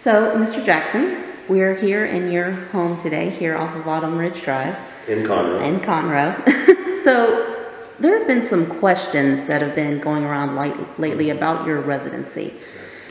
So, Mr. Jackson, we're here in your home today, here off of Autumn Ridge Drive. In Conroe. In Conroe. So, there have been some questions that have been going around lately about your residency.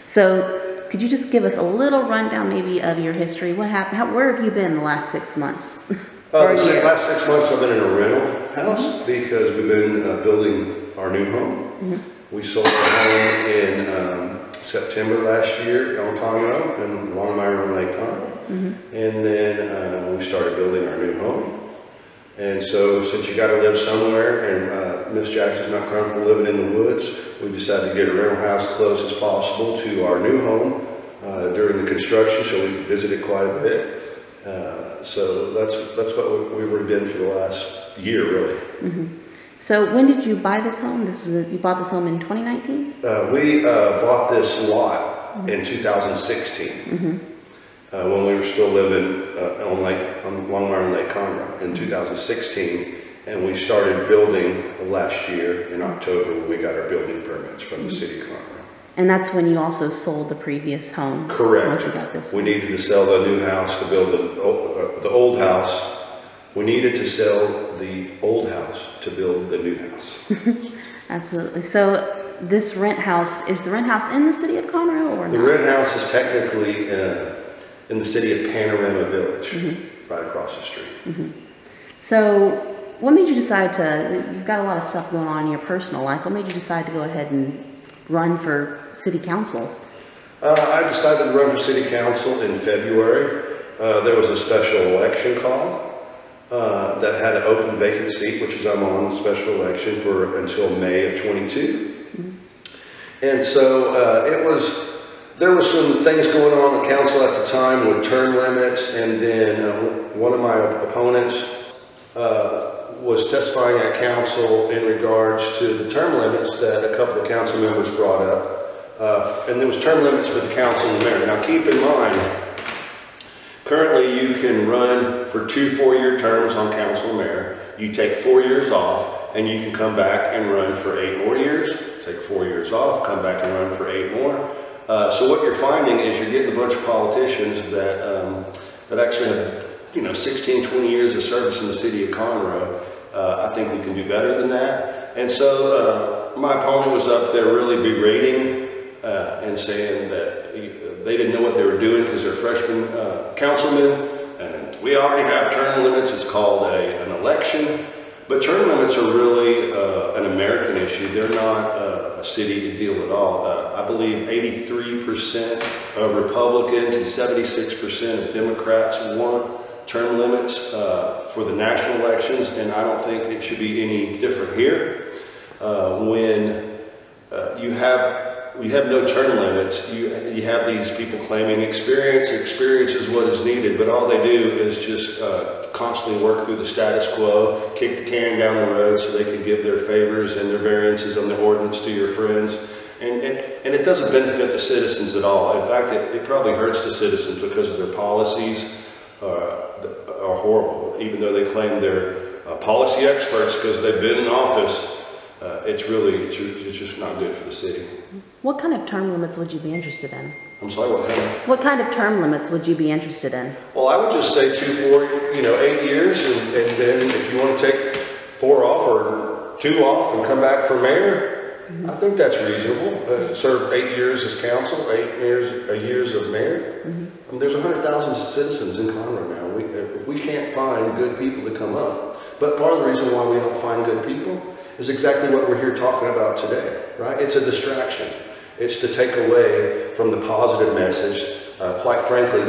So, could you just give us a little rundown maybe of your history? What happened? Where have you been the last 6 months? The last 6 months I've been in a rental house because we've been building our new home. We sold the home in September last year on Conroe in Montgomery Lake, Conroe. And then we started building our new home. And so since you got to live somewhere and Miss Jackson's not comfortable living in the woods, we decided to get a rental house close as possible to our new home during the construction so we could visit it quite a bit. So that's what we've been for the last year, really. So when did you buy this home? You bought this home in 2019? We bought this lot in 2016 when we were still living on Montgomery Lake, Conroe in 2016, and we started building last year in October when we got our building permits from the City of Conroe. And that's when you also sold the previous home? Correct. Once you got this we needed to sell the new house to build the old house. We needed to sell the old house to build the new house. Absolutely. So this rent house, is the rent house in the City of Conroe or not? The rent house is technically in the city of Panorama Village, right across the street. So what made you decide you've got a lot of stuff going on in your personal life, what made you decide to go ahead and run for City Council? I decided to run for City Council in February. There was a special election called that had an open vacant seat, which is I'm on the special election for until May of 22. And so there was some things going on in council at the time with term limits, and then one of my opponents was testifying at council in regards to the term limits that a couple of council members brought up. And there was term limits for the council and the mayor. Now keep in mind, currently you can run for 2 4-year terms on council and mayor. You take 4 years off and you can come back and run for 8 more years. Take 4 years off, come back and run for 8 more. So what you're finding is you're getting a bunch of politicians that actually have 16, 20 years of service in the City of Conroe. I think we can do better than that. And so my opponent was up there really berating and saying that they didn't know what they were doing because they're freshman councilmen. And we already have term limits. It's called an election. But term limits are really an American issue. They're not a city deal at all. I believe 83% of Republicans and 76% of Democrats want term limits for the national elections, and I don't think it should be any different here. When you have no term limits, you have these people claiming experience. Experience is what is needed, but all they do is just constantly work through the status quo, kick the can down the road so they can give their favors and their variances on the ordinance to your friends. And it doesn't benefit the citizens at all. In fact, it probably hurts the citizens because of their policies are horrible. Even though they claim they're policy experts because they've been in office, it's just not good for the city. What kind of term limits would you be interested in? I'm sorry, what kind of? What kind of term limits would you be interested in? Well, I would just say 2, 4, 8 years, and then if you want to take 4 off or 2 off and come back for mayor, I think that's reasonable. Serve 8 years as council, 8 years of mayor. I mean, there's 100,000 citizens in Conroe now. If we can't find good people to come up, but part of the reason why we don't find good people is exactly what we're here talking about today, right? It's a distraction. It's to take away from the positive message. Quite frankly,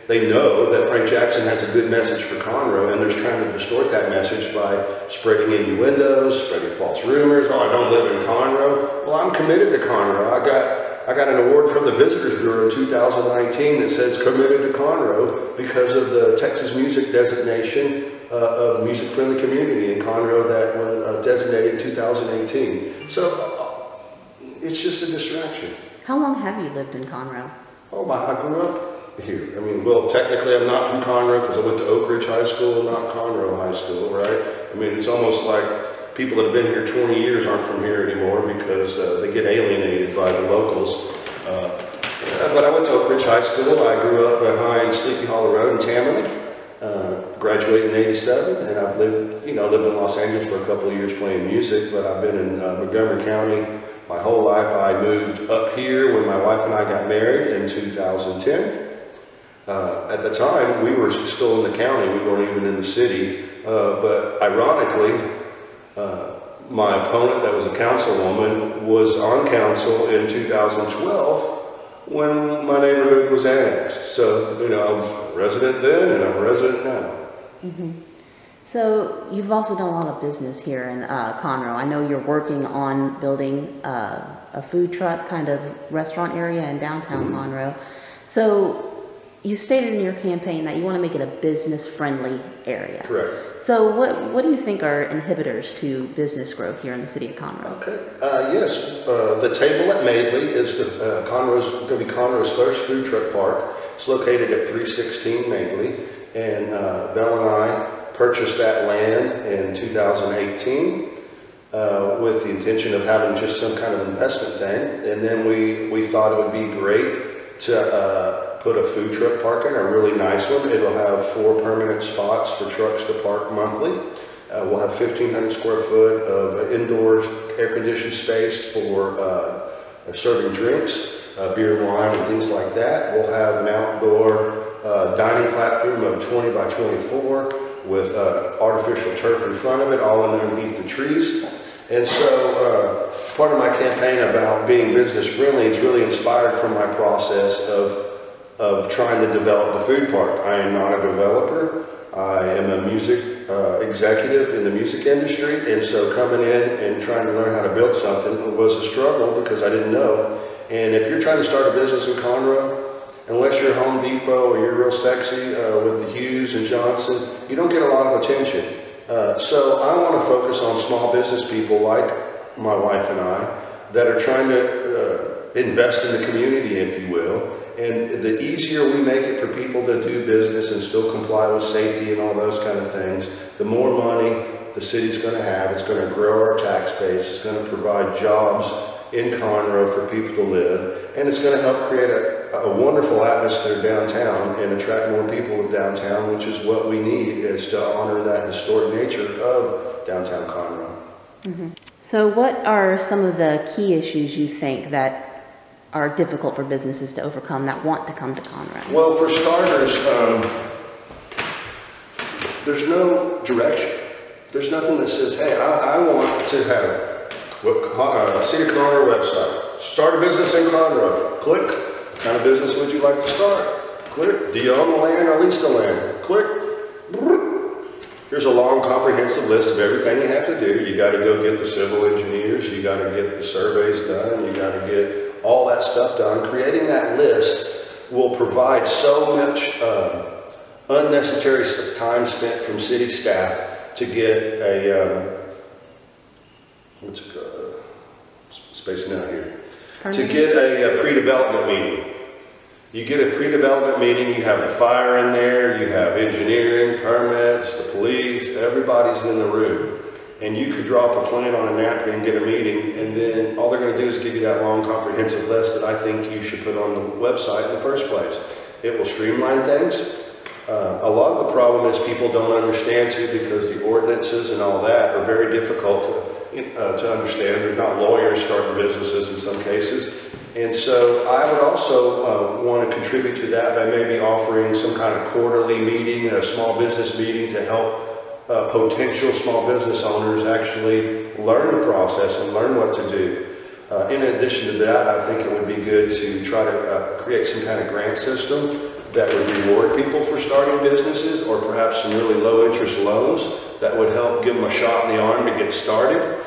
they know that Frank Jackson has a good message for Conroe, and they're trying to distort that message by spreading innuendos, spreading false rumors. Oh, I don't live in Conroe. Well, I'm committed to Conroe. I got an award from the Visitors Bureau in 2019 that says committed to Conroe because of the Texas Music designation of music-friendly community in Conroe that was designated in 2018. So it's just a distraction. How long have you lived in Conroe? Oh, I grew up here. I mean, well, technically I'm not from Conroe because I went to Oak Ridge High School, not Conroe High School, right? I mean, it's almost like people that have been here 20 years aren't from here anymore because they get alienated by the locals. But I went to Oak Ridge High School. I grew up behind Sleepy Hollow Road in Tammany. Graduated in '87, and I've lived in Los Angeles for a couple of years playing music, but I've been in Montgomery County my whole life. I moved up here when my wife and I got married in 2010. At the time, we were still in the county. We weren't even in the city. But ironically, my opponent, that was a councilwoman, was on council in 2012 when my neighborhood was annexed. So, I was a resident then and I'm a resident now. Mm-hmm. So you've also done a lot of business here in Conroe. I know you're working on building a food truck kind of restaurant area in downtown Conroe. So you stated in your campaign that you want to make it a business-friendly area. Correct. So what do you think are inhibitors to business growth here in the city of Conroe? Okay. Yes. The Table at Madeley is going to be Conroe's first food truck park. It's located at 316 Madeley, and Belle and I purchased that land in 2018 with the intention of having just some kind of investment thing, and then we thought it would be great to put a food truck park in, a really nice one. It'll have 4 permanent spots for trucks to park monthly. We'll have 1,500 square foot of indoor air-conditioned space for serving drinks, beer and wine and things like that. We'll have an outdoor dining platform of 20 by 24 with artificial turf in front of it, all underneath the trees. And so part of my campaign about being business friendly is really inspired from my process of trying to develop the food park. I am not a developer. I am a music executive in the music industry, and so coming in and trying to learn how to build something was a struggle because I didn't know. And if you're trying to start a business in Conroe, unless you're Home Depot or you're real sexy with the Hughes and Johnson, you don't get a lot of attention. So I want to focus on small business people like my wife and I that are trying to invest in the community, if you will. And the easier we make it for people to do business and still comply with safety and all those kind of things, the more money the city's going to have. It's going to grow our tax base. It's going to provide jobs in Conroe for people to live. And it's going to help create a wonderful atmosphere downtown and attract more people to downtown, which is what we need, is to honor that historic nature of downtown Conroe. Mm-hmm. So what are some of the key issues you think that are difficult for businesses to overcome that want to come to Conroe? Well, for starters, there's no direction. There's nothing that says, hey, I want to have a City of Conroe website. Start a business in Conroe. Click. What kind of business would you like to start? Click. Do you own the land or lease the land? Click. Here's a long, comprehensive list of everything you have to do. You got to go get the civil engineers. You got to get the surveys done. You got to get all that stuff done. Creating that list will provide so much unnecessary time spent from city staff to get a spacing out here. To get a pre-development meeting. You get a pre-development meeting, you have the fire in there, you have engineering, permits, the police, everybody's in the room. And you could drop a plan on a napkin and get a meeting, and then all they're going to do is give you that long, comprehensive list that I think you should put on the website in the first place. It will streamline things. A lot of the problem is people don't understand too, because the ordinances and all that are very difficult to understand. They're not lawyers starting businesses in some cases. And so I would also want to contribute to that by maybe offering some kind of quarterly meeting, a small business meeting, to help potential small business owners actually learn the process and learn what to do. In addition to that, I think it would be good to try to create some kind of grant system that would reward people for starting businesses, or perhaps some really low interest loans that would help give them a shot in the arm to get started.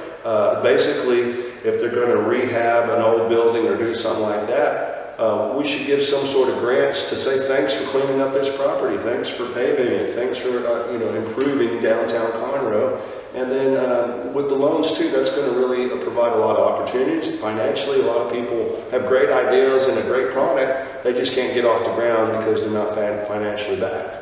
Basically, if they're going to rehab an old building or do something like that, we should give some sort of grants to say thanks for cleaning up this property, thanks for paving it, thanks for improving downtown Conroe. And then with the loans too, that's going to really provide a lot of opportunities. Financially, a lot of people have great ideas and a great product. They just can't get off the ground because they're not financially backed.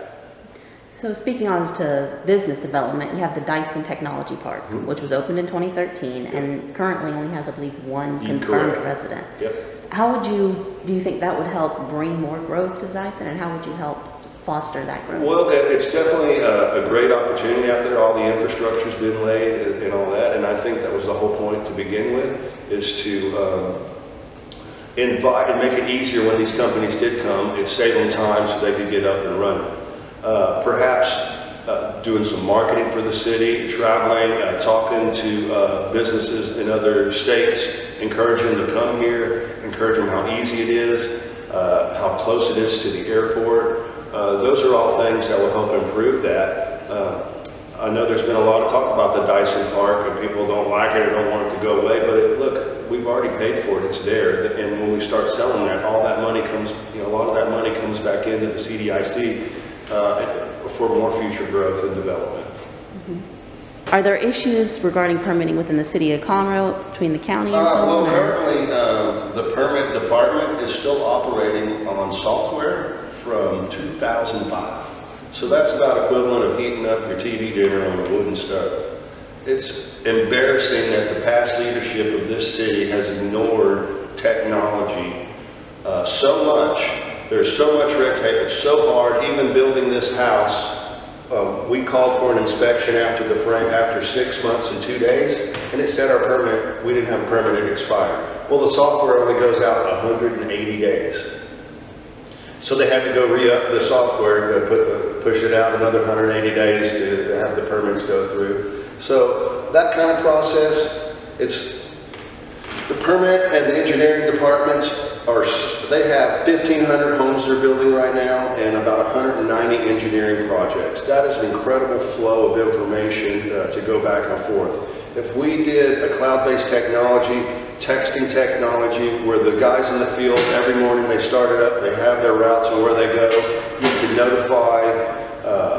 So speaking on to business development, you have the Dyson Technology Park, which was opened in 2013 and currently only has, I believe, one confirmed resident. Yep. do you think that would help bring more growth to Dyson, and how would you help foster that growth? Well, it's definitely a great opportunity out there. All the infrastructure's been laid and all that, and I think that was the whole point to begin with, is to invite and make it easier when these companies did come. It saved them time so they could get up and running. Perhaps doing some marketing for the city, traveling, talking to businesses in other states, encourage them to come here, encourage them how easy it is, how close it is to the airport. Those are all things that will help improve that. I know there's been a lot of talk about the Dyson Park, and people don't like it or don't want it to go away, but look, we've already paid for it, it's there, and when we start selling that, all that money comes, a lot of that money comes back into the CDIC for more future growth and development. Mm-hmm. Are there issues regarding permitting within the City of Conroe, between the county and so on? Well, currently, the permit department is still operating on software from 2005. So that's about equivalent of heating up your TV dinner on a wooden stove. It's embarrassing that the past leadership of this city has ignored technology so much. There's so much red tape, it's so hard. Even building this house, we called for an inspection after 6 months and 2 days, and it said our permit, we didn't have a permit, it expired. Well, the software only goes out 180 days. So they had to go re-up the software to push it out another 180 days to have the permits go through. So that kind of process, it's the permit and the engineering departments they have 1,500 homes they're building right now and about 190 engineering projects. That is an incredible flow of information to go back and forth. If we did a cloud-based technology, texting technology, where the guys in the field, every morning they start it up, they have their routes and where they go, you can notify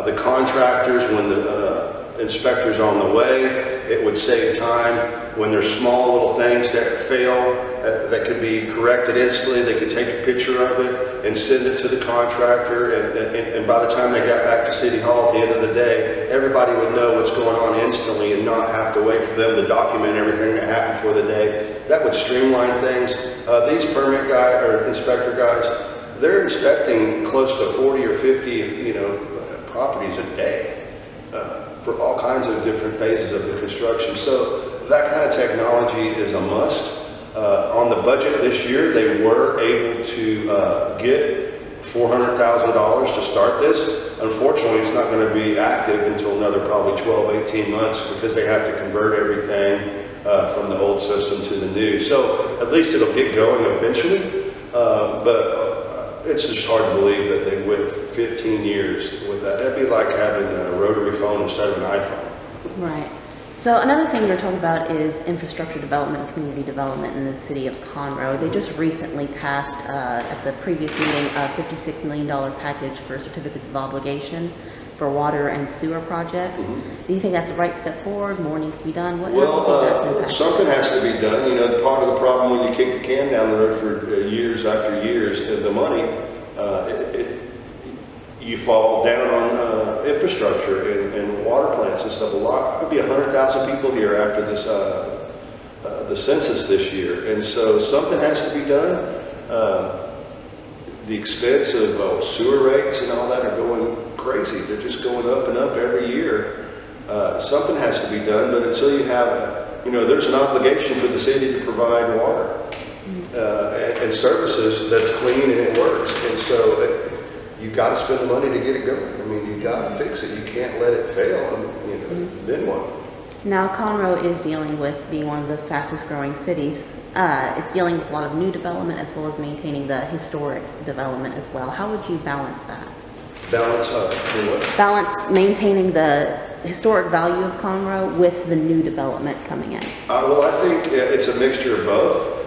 the contractors when the inspector's on the way. It would save time when there's small little things that fail that could be corrected instantly. They could take a picture of it and send it to the contractor, and by the time they got back to City Hall at the end of the day, everybody would know what's going on instantly and not have to wait for them to document everything that happened for the day. That would streamline things. These permit guys or inspector guys, they're inspecting close to 40 or 50 properties a day for all kinds of different phases of the construction. So that kind of technology is a must. On the budget this year, they were able to get $400,000 to start this. Unfortunately, it's not going to be active until another probably 12, 18 months because they have to convert everything from the old system to the new. So at least it'll get going eventually, but it's just hard to believe that they went 15 years with that. That'd be like having a rotary phone instead of an iPhone. Right. So another thing we're talking about is infrastructure development and community development in the City of Conroe. They just recently passed, at the previous meeting, a $56 million package for certificates of obligation for water and sewer projects. Mm-hmm. Do you think that's the right step forward? More needs to be done? Well, something has to be done. Part of the problem when you kick the can down the road for years after years, the money, you fall down on infrastructure and water plants and stuff. There'll be 100,000 people here after this, the census this year, and so something has to be done. The expense of sewer rates and all that are going crazy. They're just going up and up every year. Something has to be done, but until you have, there's an obligation for the city to provide water and services that's clean and it works, and so you've got to spend the money to get it going. You got to fix it. You can't let it fail. Then what? Now, Conroe is dealing with being one of the fastest growing cities. It's dealing with a lot of new development as well as maintaining the historic development as well. How would you balance that? Balance what? Balance maintaining the historic value of Conroe with the new development coming in. Well, I think it's a mixture of both.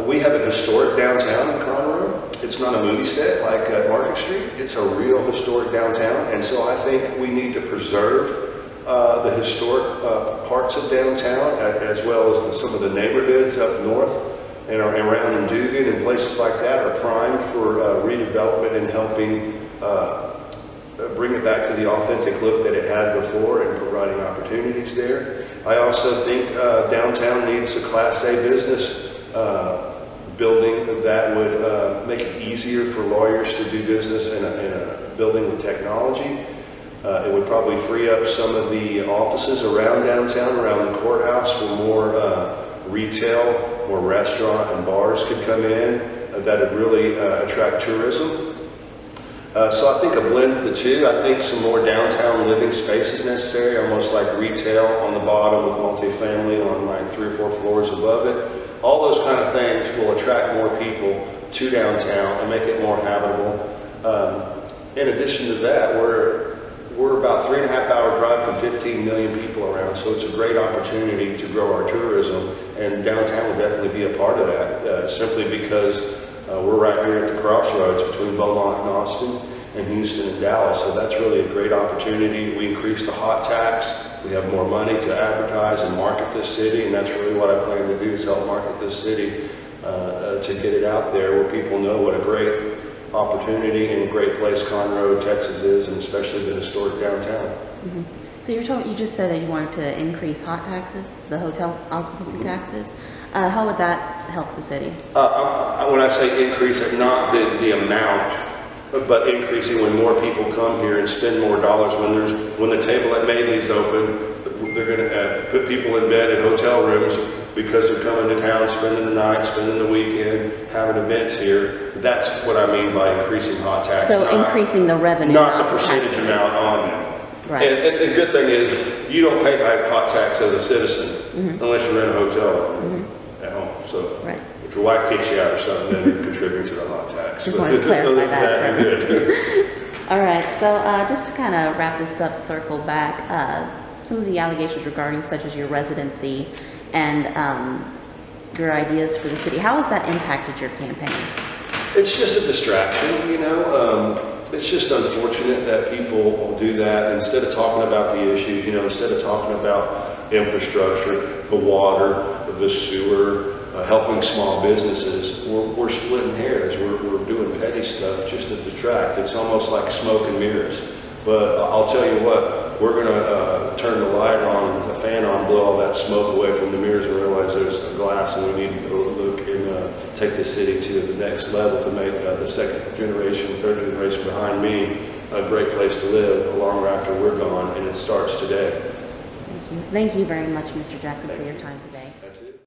We have a historic downtown in Conroe. It's not a movie set like Market Street. It's a real historic downtown, and so I think we need to preserve the historic parts of downtown, as well as some of the neighborhoods up north and around in Dugan and places like that are primed for redevelopment and helping bring it back to the authentic look that it had before and providing opportunities there. I also think downtown needs a Class A business building that would make it easier for lawyers to do business in a building with technology. It would probably free up some of the offices around downtown, around the courthouse, for more retail, more restaurant and bars could come in that would really attract tourism. So I think a blend of the two. I think some more downtown living space is necessary, almost like retail on the bottom with multifamily on like 3 or 4 floors above it. All those kind of things will attract more people to downtown and make it more habitable. In addition to that, we're about 3.5 hour drive from 15 million people around, so it's a great opportunity to grow our tourism, and downtown will definitely be a part of that, simply because we're right here at the crossroads between Beaumont and Austin and Houston and Dallas, so that's really a great opportunity. We increased the hot tax. We have more money to advertise and market this city, and that's really what I plan to do, is help market this city to get it out there where people know what a great opportunity and a great place Conroe, Texas is, and especially the historic downtown. Mm-hmm. So you just said that you wanted to increase hot taxes, the hotel occupancy taxes. How would that help the city? When I say increase it, not the amount, but increasing when more people come here and spend more dollars. When the table at Madeley's open, they're going to put people in bed in hotel rooms because they're coming to town, spending the night, spending the weekend, having events here. That's what I mean by increasing hot tax. So increasing the revenue, not the percentage amount on them. Right. And the good thing is, you don't pay hot tax as a citizen unless you're in a hotel at home. So right. if your wife kicks you out or something, then you're contributing to the hot tax. Just wanted to clarify that. Good. All right, so just to kind of wrap this up, circle back, some of the allegations regarding such as your residency and your ideas for the city, how has that impacted your campaign? It's just a distraction, you know. It's just unfortunate that people will do that instead of talking about the issues, you know, instead of talking about infrastructure, the water, the sewer, helping small businesses. We're splitting hairs. We're doing petty stuff just to distract. It's almost like smoke and mirrors. But I'll tell you what, we're going to turn the light on, the fan on, blow all that smoke away from the mirrors and realize there's a glass, and we need to go look and take the city to the next level to make the second generation, third generation behind me a great place to live long after we're gone, and it starts today. Thank you. Thank you very much, Mr. Jackson, for your time today. That's it.